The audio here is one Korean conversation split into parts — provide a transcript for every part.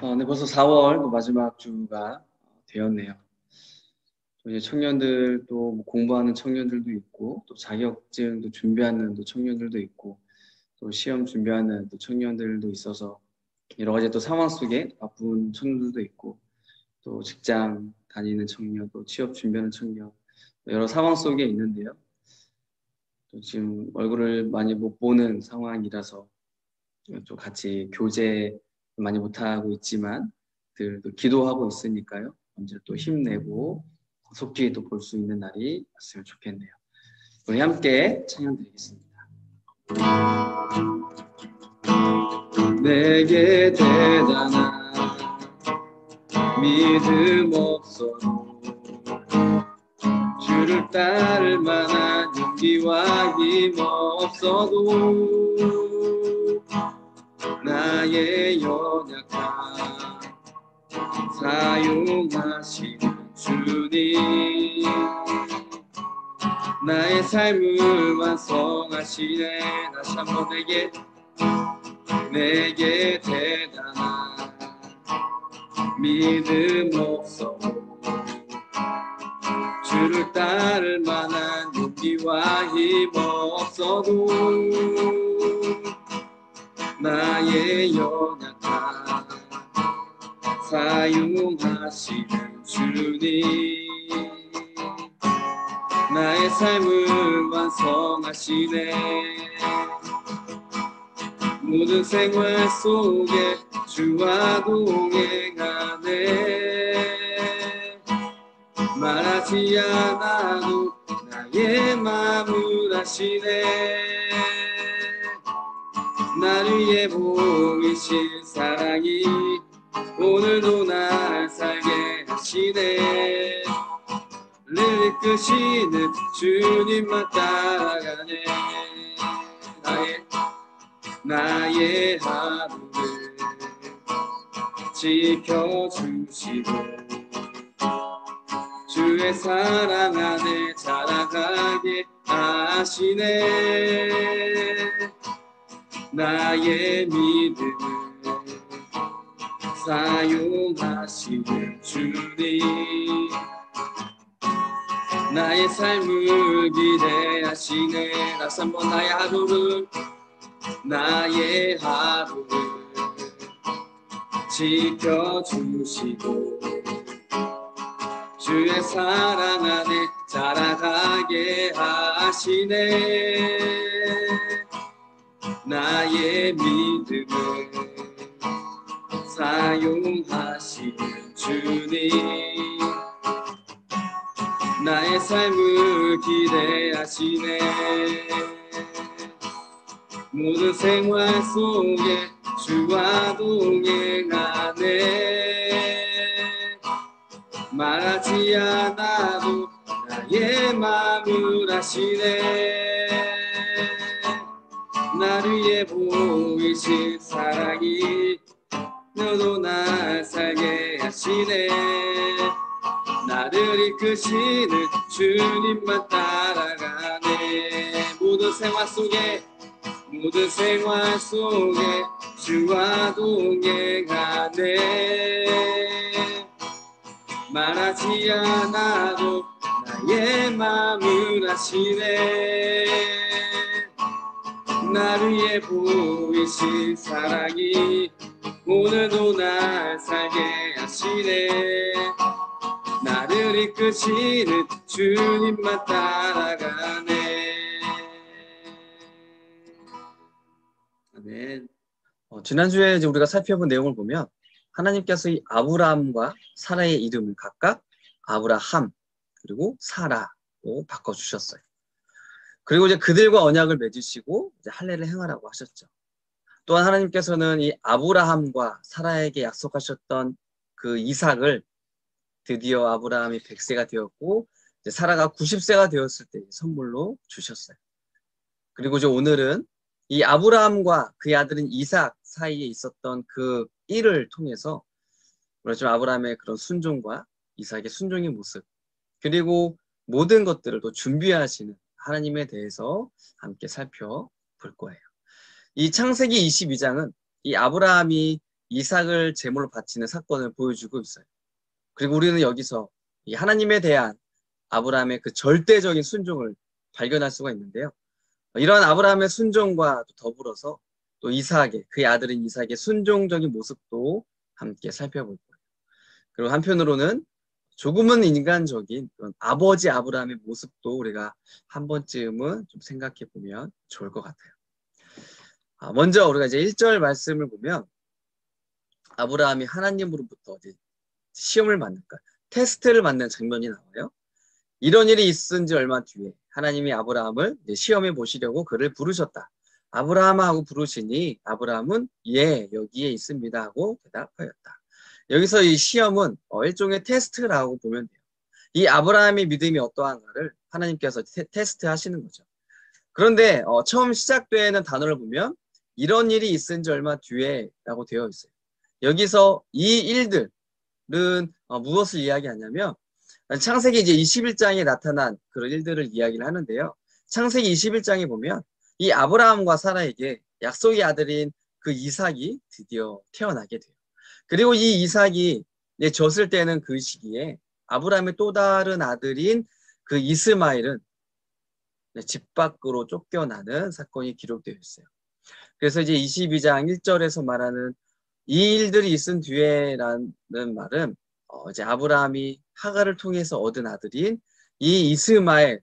네, 벌써 4월 마지막 주가 되었네요. 또 이제 청년들 또 공부하는 청년들도 있고, 또 자격증도 준비하는 또 청년들도 있고, 또 시험 준비하는 또 청년들도 있어서 여러 가지 또 상황 속에 바쁜 청년들도 있고, 또 직장 다니는 청년, 또 취업 준비하는 청년, 여러 상황 속에 있는데요. 또 지금 얼굴을 많이 못 보는 상황이라서 또 같이 교제 많이 못하고 있지만 늘 또 기도하고 있으니까요. 언제 또 힘내고 속히 또 볼 수 있는 날이 왔으면 좋겠네요. 우리 함께 찬양 드리겠습니다. 내게 대단한 믿음 없어도 주를 따를 만한 용기와 힘 없어도 나의 연약함 사용하시는 주님 나의 삶을 완성하시네. 다시 한번 내게 대단한 믿음 없어도 주를 따를 만한 용기와 힘 없어도 나의 연약함 사용하시는 주님 나의 삶을 완성하시네. 모든 생활 속에 주와 동행하네. 말하지 않아도 나의 마음을 아시네. 나를 위해 보이신 사랑이 오늘도 날 살게 하시네. 늘 이끄시는 주님만 따라가네. 나의 하루를 지켜주시고 주의 사랑 안에 자라가게 하시네. 나의 믿음을 사용하시는 주님 나의 삶을 기대하시네. 다시 한번 나의 하루를 지켜주시고 주의 사랑 안에 자라가게 하시네. 나의 믿음을 사용하시는 주님 나의 삶을 기대하시네. 모든 생활 속에 주와 동행하네. 말하지 않아도 나의 마음을 아시네. 나를 위해 보이신 사랑이 너도 날 살게 하시네. 나를 이끄시는 주님만 따라가네. 모든 생활 속에 주와 동행하네. 말하지 않아도 나의 마음을 아시네. 나를 위해 보이신 사랑이 오늘도 날 살게 하시네. 나를 이끄시는 주님만 따라가네. 아멘. 지난주에 이제 우리가 살펴본 내용을 보면 하나님께서 이 아브라함과 사라의 이름을 각각 아브라함 그리고 사라로 바꿔주셨어요. 그리고 이제 그들과 언약을 맺으시고 이제 할례를 행하라고 하셨죠. 또한 하나님께서는 이 아브라함과 사라에게 약속하셨던 그 이삭을 드디어 아브라함이 100세가 되었고 이제 사라가 90세가 되었을 때 선물로 주셨어요. 그리고 이제 오늘은 이 아브라함과 그의 아들인 이삭 사이에 있었던 그 일을 통해서 그렇지만 아브라함의 그런 순종과 이삭의 순종의 모습 그리고 모든 것들을 또 준비하시는 하나님에 대해서 함께 살펴볼 거예요. 이 창세기 22장은 이 아브라함이 이삭을 제물로 바치는 사건을 보여주고 있어요. 그리고 우리는 여기서 이 하나님에 대한 아브라함의 그 절대적인 순종을 발견할 수가 있는데요. 이런 아브라함의 순종과 더불어서 또 이삭의, 그의 아들인 이삭의 순종적인 모습도 함께 살펴볼 거예요. 그리고 한편으로는 조금은 인간적인 그런 아버지 아브라함의 모습도 우리가 한 번쯤은 좀 생각해 보면 좋을 것 같아요. 먼저 우리가 이제 1절 말씀을 보면 아브라함이 하나님으로부터 시험을 받는가, 테스트를 받는 장면이 나와요. 이런 일이 있은 지 얼마 뒤에 하나님이 아브라함을 시험해 보시려고 그를 부르셨다. 아브라함 하고 부르시니 아브라함은 예, 여기에 있습니다 하고 대답하였다. 여기서 이 시험은 일종의 테스트라고 보면 돼요. 이 아브라함의 믿음이 어떠한가를 하나님께서 테스트 하시는 거죠. 그런데 처음 시작되는 단어를 보면 이런 일이 있은 지 얼마 뒤에 라고 되어 있어요. 여기서 이 일들은 무엇을 이야기하냐면 창세기 이제 21장에 나타난 그런 일들을 이야기를 하는데요. 창세기 21장에 보면 이 아브라함과 사라에게 약속의 아들인 그 이삭이 드디어 태어나게 돼요. 그리고 이 이삭이 졌을 때는 그 시기에 아브라함의 또 다른 아들인 그 이스마엘은 집 밖으로 쫓겨나는 사건이 기록되어 있어요. 그래서 이제 22장 1절에서 말하는 이 일들이 있은 뒤에라는 말은 이제 아브라함이 하갈을 통해서 얻은 아들인 이 이스마엘과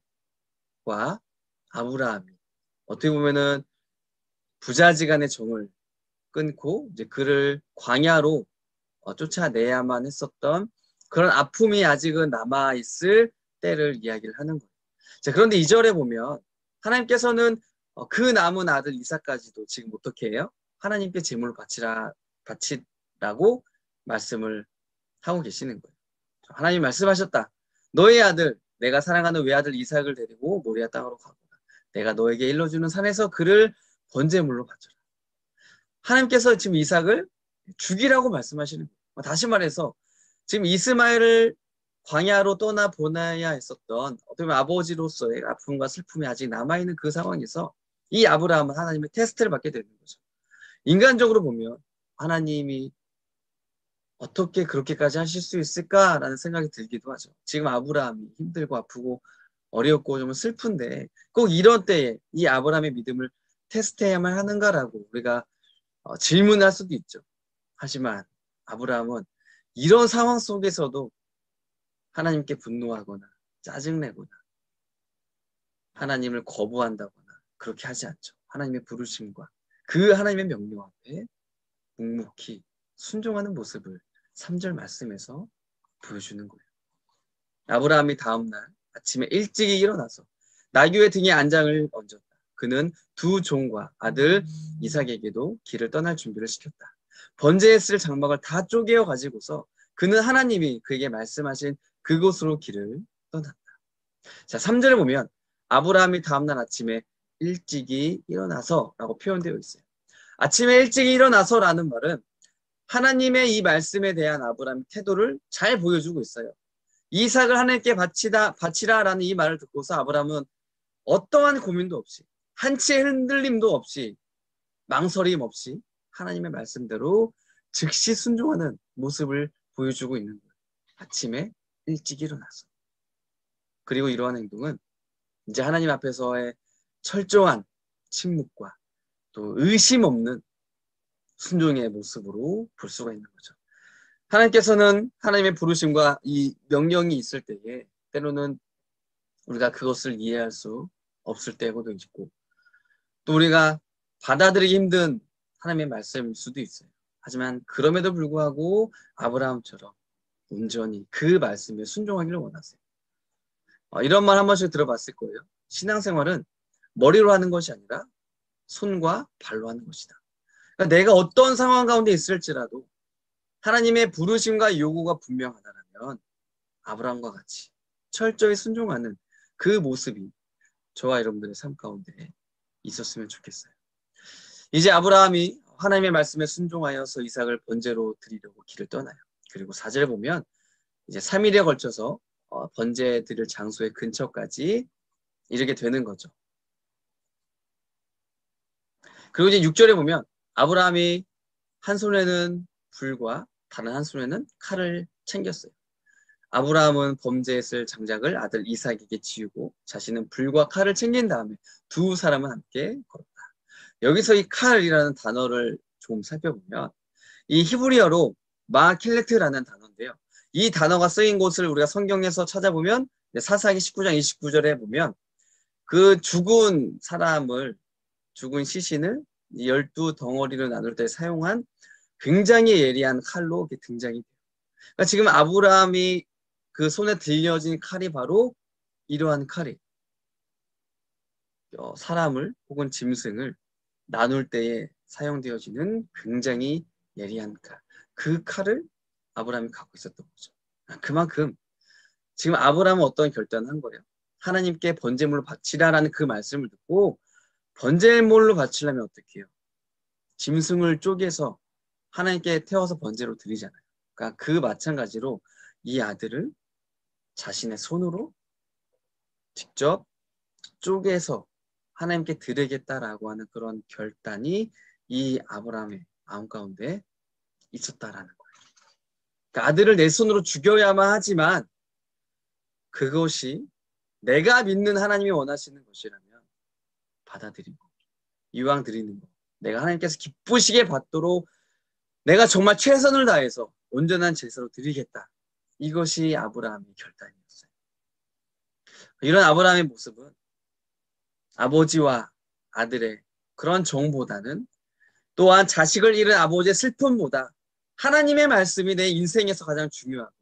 아브라함이 어떻게 보면은 부자지간의 정을 끊고 이제 그를 광야로 쫓아내야만 했었던 그런 아픔이 아직은 남아있을 때를 이야기를 하는 거예요. 자, 그런데 2절에 보면 하나님께서는 그 남은 아들 이삭까지도 지금 어떻게 해요? 하나님께 제물을 바치라고 말씀을 하고 계시는 거예요. 하나님 말씀하셨다. 너의 아들, 내가 사랑하는 외아들 이삭을 데리고 모리아 땅으로 가거라. 내가 너에게 일러주는 산에서 그를 번제물로 바쳐라. 하나님께서 지금 이삭을 죽이라고 말씀하시는 거예요. 다시 말해서 지금 이스마엘을 광야로 떠나 보내야 했었던 어떻게 보면 아버지로서의 아픔과 슬픔이 아직 남아있는 그 상황에서 이 아브라함은 하나님의 테스트를 받게 되는 거죠. 인간적으로 보면 하나님이 어떻게 그렇게까지 하실 수 있을까라는 생각이 들기도 하죠. 지금 아브라함이 힘들고 아프고 어렵고 좀 슬픈데 꼭 이런 때에 이 아브라함의 믿음을 테스트해야만 하는가라고 우리가 질문할 수도 있죠. 하지만 아브라함은 이런 상황 속에서도 하나님께 분노하거나 짜증내거나 하나님을 거부한다거나 그렇게 하지 않죠. 하나님의 부르심과 그 하나님의 명령 앞에 묵묵히 순종하는 모습을 3절 말씀에서 보여주는 거예요. 아브라함이 다음날 아침에 일찍이 일어나서 나귀의 등에 안장을 얹었다. 그는 두 종과 아들 이삭에게도 길을 떠날 준비를 시켰다. 번제에 쓸 장막을 다 쪼개어 가지고서 그는 하나님이 그에게 말씀하신 그곳으로 길을 떠났다. 자, 3절에 보면 아브라함이 다음날 아침에 일찍이 일어나서라고 표현되어 있어요. 아침에 일찍이 일어나서라는 말은 하나님의 이 말씀에 대한 아브라함의 태도를 잘 보여주고 있어요. 이삭을 하나님께 바치라라는 이 말을 듣고서 아브라함은 어떠한 고민도 없이 한치의 흔들림도 없이 망설임 없이 하나님의 말씀대로 즉시 순종하는 모습을 보여주고 있는 거예요. 아침에 일찍 일어나서. 그리고 이러한 행동은 이제 하나님 앞에서의 철저한 침묵과 또 의심 없는 순종의 모습으로 볼 수가 있는 거죠. 하나님께서는 하나님의 부르심과 이 명령이 있을 때에 때로는 우리가 그것을 이해할 수 없을 때도 있고 또 우리가 받아들이기 힘든 하나님의 말씀일 수도 있어요. 하지만 그럼에도 불구하고 아브라함처럼 온전히 그 말씀에 순종하기를 원하세요. 이런 말 한 번씩 들어봤을 거예요. 신앙생활은 머리로 하는 것이 아니라 손과 발로 하는 것이다. 그러니까 내가 어떤 상황 가운데 있을지라도 하나님의 부르심과 요구가 분명하다면 아브라함과 같이 철저히 순종하는 그 모습이 저와 여러분들의 삶 가운데 있었으면 좋겠어요. 이제 아브라함이 하나님의 말씀에 순종하여서 이삭을 번제로 드리려고 길을 떠나요. 그리고 4절에 보면 이제 3일에 걸쳐서 번제 드릴 장소의 근처까지 이르게 되는 거죠. 그리고 이제 6절에 보면 아브라함이 한 손에는 불과 다른 한 손에는 칼을 챙겼어요. 아브라함은 범죄했을 장작을 아들 이삭에게 지우고 자신은 불과 칼을 챙긴 다음에 두 사람은 함께 걸었다. 여기서 이 칼이라는 단어를 좀 살펴보면 이 히브리어로 마킬레트라는 단어인데요. 이 단어가 쓰인 곳을 우리가 성경에서 찾아보면 사사기 19장 29절에 보면 그 죽은 사람을 죽은 시신을 12덩어리를 나눌 때 사용한 굉장히 예리한 칼로 등장이 돼요. 그러니까 지금 아브라함이 그 손에 들려진 칼이 바로 이러한 칼이 사람을 혹은 짐승을 나눌 때에 사용되어지는 굉장히 예리한 칼. 그 칼을 아브라함이 갖고 있었던 거죠. 그만큼 지금 아브라함은 어떤 결단을 한 거예요? 하나님께 번제물로 바치라라는 그 말씀을 듣고 번제물로 바치려면 어떻게 해요? 짐승을 쪼개서 하나님께 태워서 번제로 드리잖아요. 그러니까 그 마찬가지로 이 아들을 자신의 손으로 직접 쪼개서 하나님께 드리겠다라고 하는 그런 결단이 이 아브라함의 마음 가운데 있었다라는 거예요. 그러니까 아들을 내 손으로 죽여야만 하지만 그것이 내가 믿는 하나님이 원하시는 것이라면 받아들이고 이왕 드리는 거 내가 하나님께서 기쁘시게 받도록 내가 정말 최선을 다해서 온전한 제사로 드리겠다. 이것이 아브라함의 결단이었어요. 이런 아브라함의 모습은 아버지와 아들의 그런 정보다는 또한 자식을 잃은 아버지의 슬픔보다 하나님의 말씀이 내 인생에서 가장 중요하고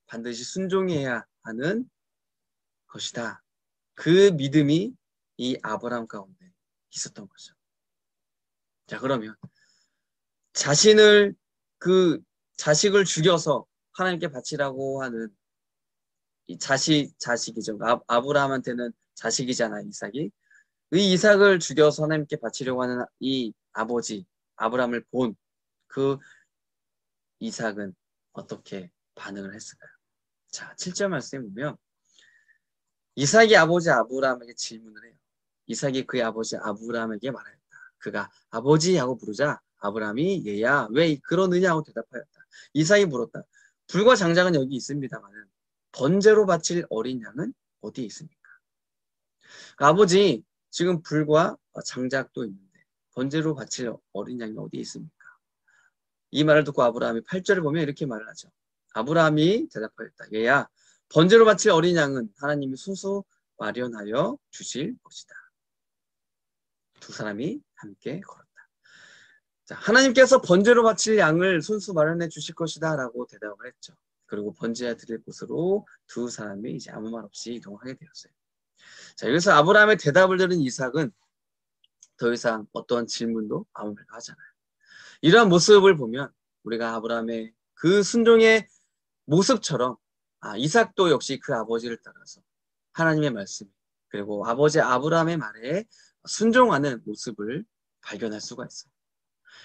반드시 순종해야 하는 것이다. 그 믿음이 이 아브라함 가운데 있었던 거죠. 자, 그러면 자식을 죽여서 하나님께 바치라고 하는 이 자식이죠. 아브라함한테는 자식이잖아, 이삭이. 이 이삭을 죽여서 하나님께 바치려고 하는 이 아버지, 아브라함을 본 그 이삭은 어떻게 반응을 했을까요? 자, 7절 말씀에 보면 이삭이 아버지 아브라함에게 질문을 해요. 이삭이 그의 아버지 아브라함에게 말하였다. 그가 아버지하고 부르자 아브라함이 얘야 왜 그러느냐고 대답하였다. 이삭이 물었다. 불과 장작은 여기 있습니다마는 번제로 바칠 어린 양은 어디에 있습니까? 아버지 지금 불과 장작도 있는데 번제로 바칠 어린 양이 어디에 있습니까? 이 말을 듣고 아브라함이 8절을 보면 이렇게 말을 하죠. 아브라함이 대답하였다. 얘야 번제로 바칠 어린 양은 하나님이 순수 마련하여 주실 것이다. 두 사람이 함께 걸었다. 자, 하나님께서 번제로 바칠 양을 순수 마련해 주실 것이다 라고 대답을 했죠. 그리고 번제해 드릴 곳으로 두 사람이 이제 아무 말 없이 이동하게 되었어요. 자, 여기서 아브라함의 대답을 들은 이삭은 더 이상 어떤 질문도 아무 말도 하잖아요. 이러한 모습을 보면 우리가 아브라함의 그 순종의 모습처럼 이삭도 역시 그 아버지를 따라서 하나님의 말씀 그리고 아버지 아브라함의 말에 순종하는 모습을 발견할 수가 있어요.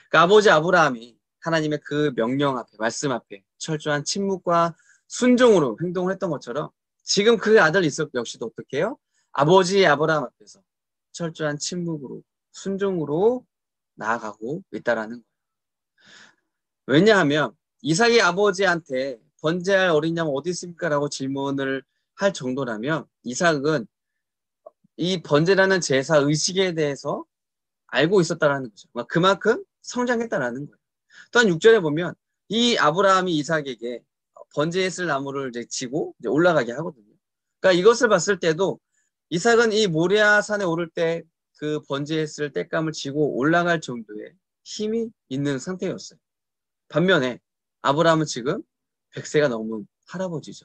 그러니까 아버지 아브라함이 하나님의 그 명령 앞에 말씀 앞에 철저한 침묵과 순종으로 행동을 했던 것처럼 지금 그 아들 이삭 역시도 어떻게 해요? 아버지 아브라함 앞에서 철저한 침묵으로 순종으로 나아가고 있다라는 거예요. 왜냐하면 이삭이 아버지한테 번제할 어린 양 어디 있습니까? 라고 질문을 할 정도라면 이삭은 이 번제라는 제사 의식에 대해서 알고 있었다라는 거죠. 그만큼 성장했다라는 거예요. 또한 6절에 보면 이 아브라함이 이삭에게 번제했을 나무를 이제 지고 이제 올라가게 하거든요. 그러니까 이것을 봤을 때도 이삭은 이 모리아 산에 오를 때 그 번제했을 땔감을 지고 올라갈 정도의 힘이 있는 상태였어요. 반면에 아브라함은 지금 100세가 넘은 할아버지죠.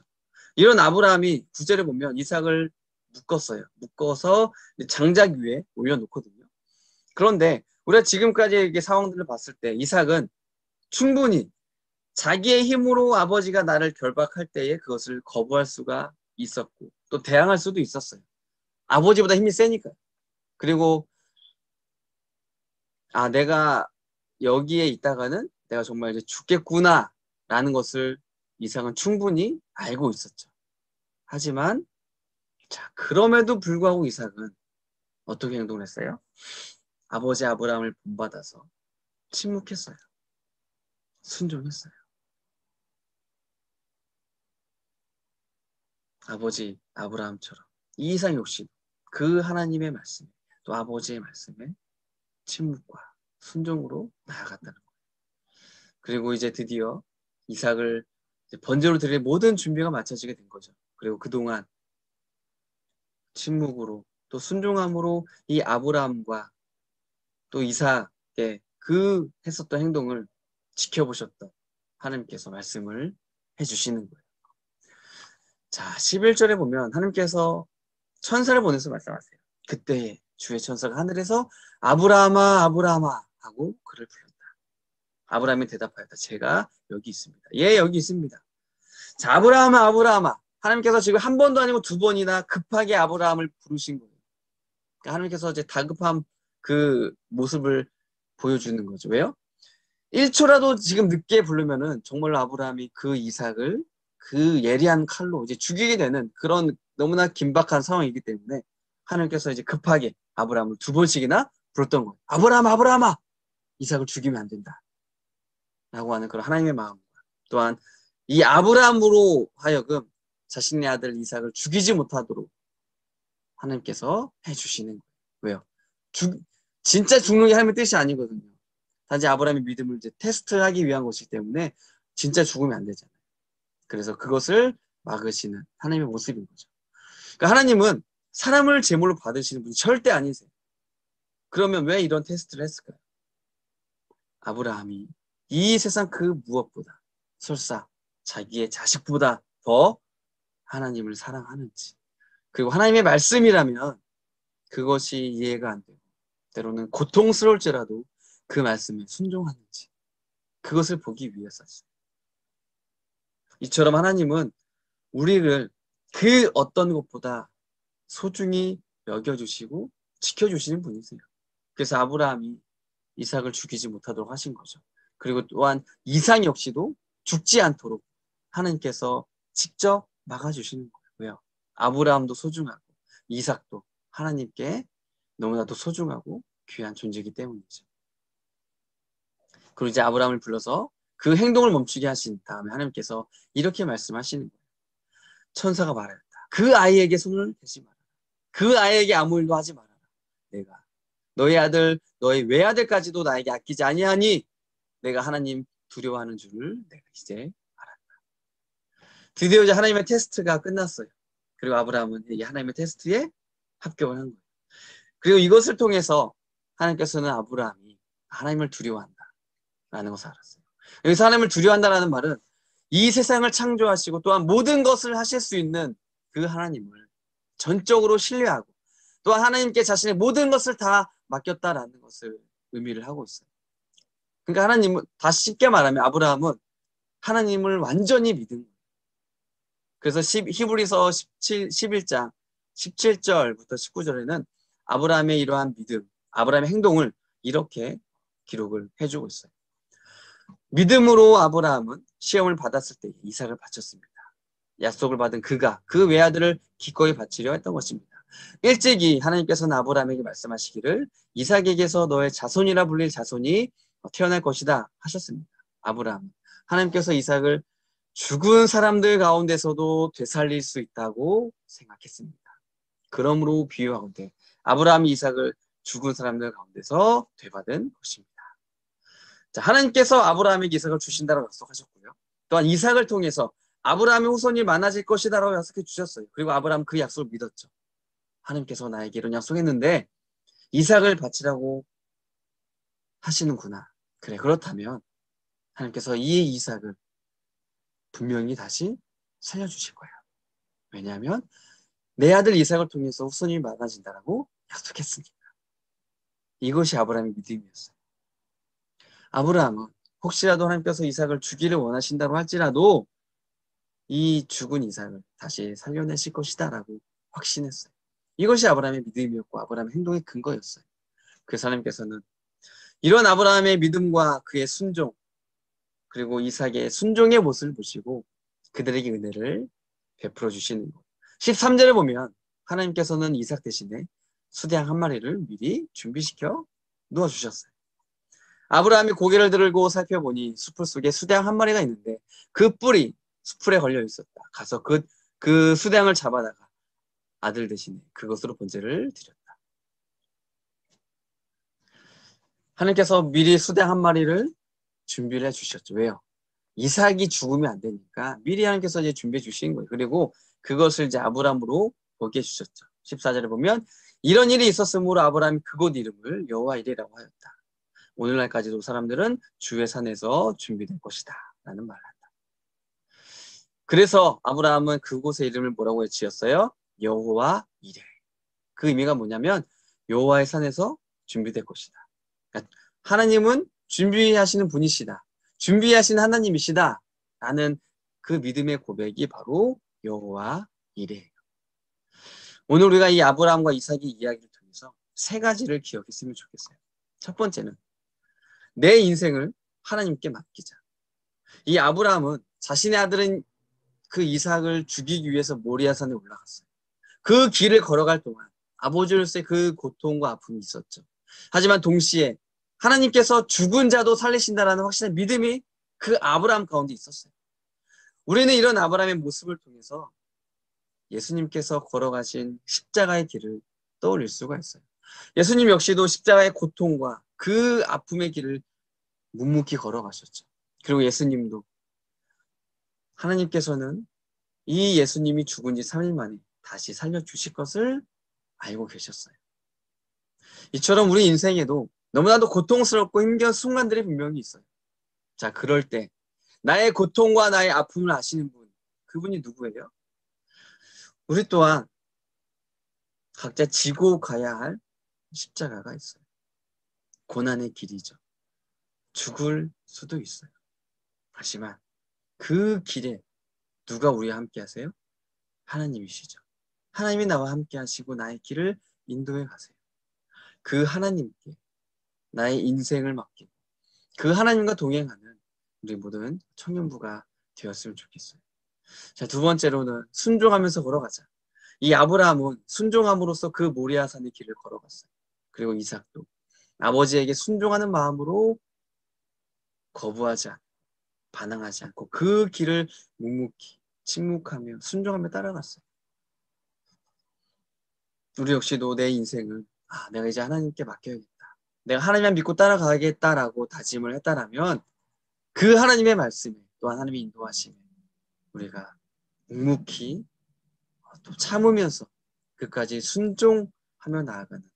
이런 아브라함이 9절에 보면 이삭을 묶었어요. 묶어서 장작 위에 올려놓거든요. 그런데 우리가 지금까지의 상황들을 봤을 때 이삭은 충분히 자기의 힘으로 아버지가 나를 결박할 때에 그것을 거부할 수가 있었고 또 대항할 수도 있었어요. 아버지보다 힘이 세니까요. 그리고 내가 여기에 있다가는 내가 정말 이제 죽겠구나 라는 것을 이삭은 충분히 알고 있었죠. 하지만 그럼에도 불구하고 이삭은 어떻게 행동을 했어요? 아버지 아브라함을 본받아서 침묵했어요. 순종했어요. 아버지 아브라함처럼 이 이상 역시 그 하나님의 말씀, 또 아버지의 말씀에 침묵과 순종으로 나아갔다는 거예요. 그리고 이제 드디어 이삭을 번제로 드릴 모든 준비가 마쳐지게 된 거죠. 그리고 그동안 침묵으로 또 순종함으로 이 아브라함과 또 이삭의 그 했었던 행동을 지켜보셨던 하나님께서 말씀을 해주시는 거예요. 자, 11절에 보면 하나님께서 천사를 보내서 말씀하세요. 그때에 주의 천사가 하늘에서 아브라함아 아브라함아 하고 그를 불렀다. 아브라함이 대답하였다. 제가 여기 있습니다. 예, 여기 있습니다. 자, 아브라함아 아브라함아. 하나님께서 지금 한 번도 아니고 두 번이나 급하게 아브라함을 부르신 거예요. 그러니까 하나님께서 이제 다급한 그 모습을 보여주는 거죠. 왜요? 1초라도 지금 늦게 부르면은 정말로 아브라함이 그 이삭을 그 예리한 칼로 이제 죽이게 되는 그런 너무나 긴박한 상황이기 때문에 하나님께서 이제 급하게 아브라함을 두 번씩이나 불렀던 거예요. 아브라함, 아브라함아! 이삭을 죽이면 안 된다. 라고 하는 그런 하나님의 마음. 또한 이 아브라함으로 하여금 자신의 아들 이삭을 죽이지 못하도록 하나님께서 해주시는 거예요. 왜요? 진짜 죽는 게 하나님의 뜻이 아니거든요. 단지 아브라함의 믿음을 이제 테스트하기 위한 것이기 때문에 진짜 죽으면 안 되잖아요. 그래서 그것을 막으시는 하나님의 모습인 거죠. 그러니까 하나님은 사람을 제물로 받으시는 분이 절대 아니세요. 그러면 왜 이런 테스트를 했을까요? 아브라함이 이 세상 그 무엇보다 설사 자기의 자식보다 더 하나님을 사랑하는지, 그리고 하나님의 말씀이라면 그것이 이해가 안 되고 때로는 고통스러울지라도 그 말씀에 순종하는지, 그것을 보기 위해서였어요. 이처럼 하나님은 우리를 그 어떤 것보다 소중히 여겨주시고 지켜주시는 분이세요. 그래서 아브라함이 이삭을 죽이지 못하도록 하신 거죠. 그리고 또한 이삭 역시도 죽지 않도록 하나님께서 직접 막아주시는 거예요. 왜요? 아브라함도 소중하고 이삭도 하나님께 너무나도 소중하고 귀한 존재이기 때문이죠. 그리고 이제 아브라함을 불러서 그 행동을 멈추게 하신 다음에 하나님께서 이렇게 말씀하시는 거예요. 천사가 말하였다. 그 아이에게 손을 대지 마라. 그 아이에게 아무 일도 하지 말아라. 내가 너의 아들, 너의 외아들까지도 나에게 아끼지 아니하니 내가 하나님 두려워하는 줄을 내가 이제 알았다. 드디어 이제 하나님의 테스트가 끝났어요. 그리고 아브라함은 이 하나님의 테스트에 합격을 한 거예요. 그리고 이것을 통해서 하나님께서는 아브라함이 하나님을 두려워한다 라는 것을 알았어요. 여기서 하나님을 두려워한다라는 말은 이 세상을 창조하시고 또한 모든 것을 하실 수 있는 그 하나님을 전적으로 신뢰하고 또한 하나님께 자신의 모든 것을 다 맡겼다라는 것을 의미를 하고 있어요. 그러니까 하나님은, 다시 쉽게 말하면 아브라함은 하나님을 완전히 믿은 거예요. 그래서 히브리서 11장 17절부터 19절에는 아브라함의 이러한 믿음, 아브라함의 행동을 이렇게 기록을 해주고 있어요. 믿음으로 아브라함은 시험을 받았을 때 이삭을 바쳤습니다. 약속을 받은 그가 그 외아들을 기꺼이 바치려 했던 것입니다. 일찍이 하나님께서는 아브라함에게 말씀하시기를 이삭에게서 너의 자손이라 불릴 자손이 태어날 것이다 하셨습니다. 아브라함은 하나님께서 이삭을 죽은 사람들 가운데서도 되살릴 수 있다고 생각했습니다. 그러므로 비유하건대 아브라함이 이삭을 죽은 사람들 가운데서 되받은 것입니다. 자, 하나님께서 아브라함에게 이삭을 주신다고 약속하셨고요. 또한 이삭을 통해서 아브라함의 후손이 많아질 것이다라고 약속해 주셨어요. 그리고 아브라함 그 약속을 믿었죠. 하나님께서 나에게 이런 약속했는데 이삭을 바치라고 하시는구나. 그래, 그렇다면 하나님께서 이 이삭을 분명히 다시 살려주실 거야. 왜냐하면 내 아들 이삭을 통해서 후손이 많아진다라고 약속했으니까. 이것이 아브라함의 믿음이었어요. 아브라함은 혹시라도 하나님께서 이삭을 주기를 원하신다고 할지라도 이 죽은 이삭을 다시 살려내실 것이다라고 확신했어요. 이것이 아브라함의 믿음이었고 아브라함의 행동의 근거였어요. 그래서 하나님께서는 이런 아브라함의 믿음과 그의 순종, 그리고 이삭의 순종의 모습을 보시고 그들에게 은혜를 베풀어 주시는 것. 13절에 보면 하나님께서는 이삭 대신에 수양 한 마리를 미리 준비시켜 놓아주셨어요. 아브라함이 고개를 들고 살펴보니 숲을 속에 수양 한 마리가 있는데 그 뿔이 수풀에 걸려 있었다. 가서 그 수양을 잡아다가 아들 대신에 그것으로 번제를 드렸다. 하나님께서 미리 수양 한 마리를 준비를 해주셨죠. 왜요? 이삭이 죽으면 안 되니까 미리 하나님께서 이제 준비해 주신 거예요. 그리고 그것을 이제 아브라함으로 보게 해주셨죠. 14절에 보면 이런 일이 있었으므로 아브라함이 그곳 이름을 여호와 이레라고 하였다. 오늘날까지도 사람들은 주의 산에서 준비된 것이다 라는 말을 한다. 그래서 아브라함은 그곳의 이름을 뭐라고 지었어요? 여호와 이레. 그 의미가 뭐냐면 여호와의 산에서 준비될 것이다. 그러니까 하나님은 준비하시는 분이시다. 준비하신 하나님이시다. 라는 그 믿음의 고백이 바로 여호와 이레예요. 오늘 우리가 이 아브라함과 이삭의 이야기를 통해서 세 가지를 기억했으면 좋겠어요. 첫 번째는 내 인생을 하나님께 맡기자. 이 아브라함은 자신의 아들은 그 이삭을 죽이기 위해서 모리아산에 올라갔어요. 그 길을 걸어갈 동안 아버지로서의 그 고통과 아픔이 있었죠. 하지만 동시에 하나님께서 죽은 자도 살리신다라는 확신의 믿음이 그 아브라함 가운데 있었어요. 우리는 이런 아브라함의 모습을 통해서 예수님께서 걸어가신 십자가의 길을 떠올릴 수가 있어요. 예수님 역시도 십자가의 고통과 그 아픔의 길을 묵묵히 걸어가셨죠. 그리고 예수님도 하나님께서는 이 예수님이 죽은 지 3일 만에 다시 살려주실 것을 알고 계셨어요. 이처럼 우리 인생에도 너무나도 고통스럽고 힘겨운 순간들이 분명히 있어요. 자, 그럴 때 나의 고통과 나의 아픔을 아시는 분, 그분이 누구예요? 우리 또한 각자 지고 가야 할 십자가가 있어요. 고난의 길이죠. 죽을 수도 있어요. 하지만 그 길에 누가 우리와 함께 하세요? 하나님이시죠. 하나님이 나와 함께 하시고 나의 길을 인도해 가세요. 그 하나님께 나의 인생을 맡기고 그 하나님과 동행하는 우리 모든 청년부가 되었으면 좋겠어요. 자, 두 번째로는 순종하면서 걸어가자. 이 아브라함은 순종함으로써 그 모리아산의 길을 걸어갔어요. 그리고 이삭도 아버지에게 순종하는 마음으로 거부하지 않고 반항하지 않고 그 길을 묵묵히 침묵하며 순종하며 따라갔어요. 우리 역시도 내 인생을 내가 이제 하나님께 맡겨야겠다. 내가 하나님만 믿고 따라가겠다라고 다짐을 했다라면 그 하나님의 말씀에 또 하나님의 인도하심에 우리가 묵묵히 또 참으면서 끝까지 순종하며 나아가는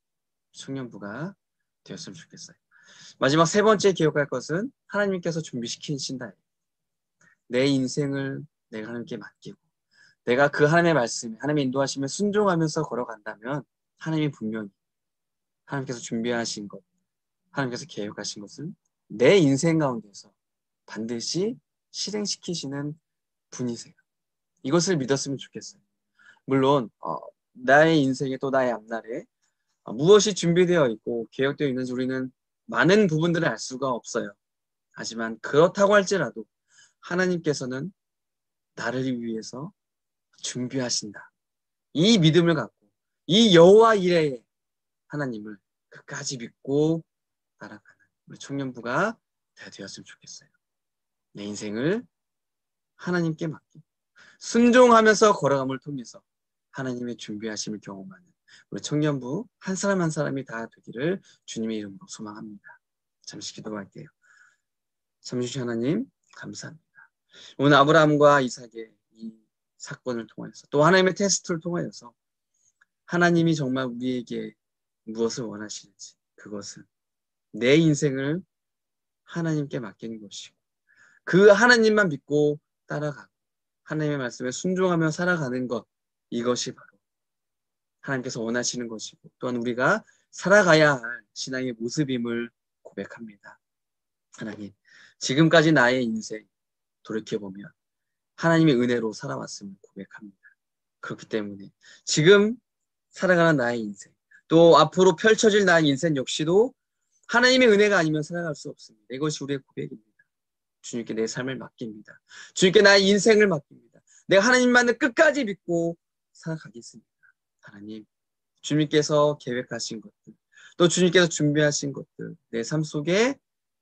청년부가 되었으면 좋겠어요. 마지막 세 번째 기억할 것은 하나님께서 준비시키신다. 내 인생을 내가 하나님께 맡기고 내가 그 하나님의 말씀에 하나님의 인도하심에 순종하면서 걸어간다면 하나님이 분명히 하나님께서 준비하신 것, 하나님께서 계획하신 것을 내 인생 가운데서 반드시 실행시키시는 분이세요. 이것을 믿었으면 좋겠어요. 물론 나의 인생에 또 나의 앞날에 무엇이 준비되어 있고 계획되어 있는지 우리는 많은 부분들을 알 수가 없어요. 하지만 그렇다고 할지라도 하나님께서는 나를 위해서 준비하신다. 이 믿음을 갖고 이 여호와 이레의 하나님을 끝까지 믿고 따라가는 우리 청년부가 되었으면 좋겠어요. 내 인생을 하나님께 맡기고 순종하면서 걸어감을 통해서 하나님의 준비하심을 경험하는 우리 청년부 한 사람 한 사람이 다 되기를 주님의 이름으로 소망합니다. 잠시 기도할게요. 참으신 하나님 감사합니다. 오늘 아브라함과 이삭의 이 사건을 통해서 또 하나님의 테스트를 통하여서 하나님이 정말 우리에게 무엇을 원하시는지 그것은 내 인생을 하나님께 맡기는 것이고 그 하나님만 믿고 따라가고 하나님의 말씀에 순종하며 살아가는 것 이것이 바로 하나님께서 원하시는 것이고 또한 우리가 살아가야 할 신앙의 모습임을 고백합니다. 하나님, 지금까지 나의 인생 돌이켜보면 하나님의 은혜로 살아왔음을 고백합니다. 그렇기 때문에 지금 살아가는 나의 인생 또 앞으로 펼쳐질 나의 인생 역시도 하나님의 은혜가 아니면 살아갈 수 없습니다. 이것이 우리의 고백입니다. 주님께 내 삶을 맡깁니다. 주님께 나의 인생을 맡깁니다. 내가 하나님만을 끝까지 믿고 살아가겠습니다. 하나님, 주님께서 계획하신 것들, 또 주님께서 준비하신 것들, 내 삶 속에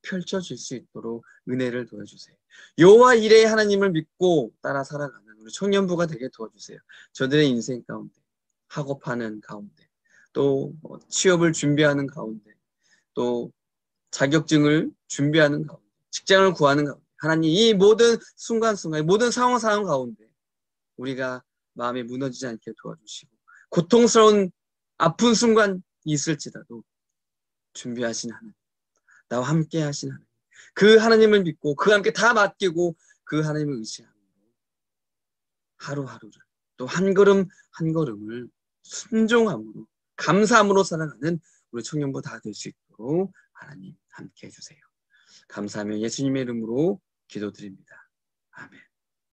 펼쳐질 수 있도록 은혜를 도와주세요. 여호와 이레의 하나님을 믿고 따라 살아가는 우리 청년부가 되게 도와주세요. 저들의 인생 가운데, 학업하는 가운데, 또 취업을 준비하는 가운데, 또 자격증을 준비하는 가운데, 직장을 구하는 가운데, 하나님 이 모든 순간순간, 모든 상황 가운데 우리가 마음이 무너지지 않게 도와주시고 고통스러운 아픈 순간이 있을지라도 준비하신 하나님, 나와 함께 하신 하나님, 그 하나님을 믿고 그 함께 다 맡기고 그 하나님을 의지하므로 하루하루를 또 한 걸음 한 걸음을 순종함으로 감사함으로 살아가는 우리 청년부 다 될 수 있도록 하나님 함께 해주세요. 감사하며 예수님의 이름으로 기도드립니다. 아멘.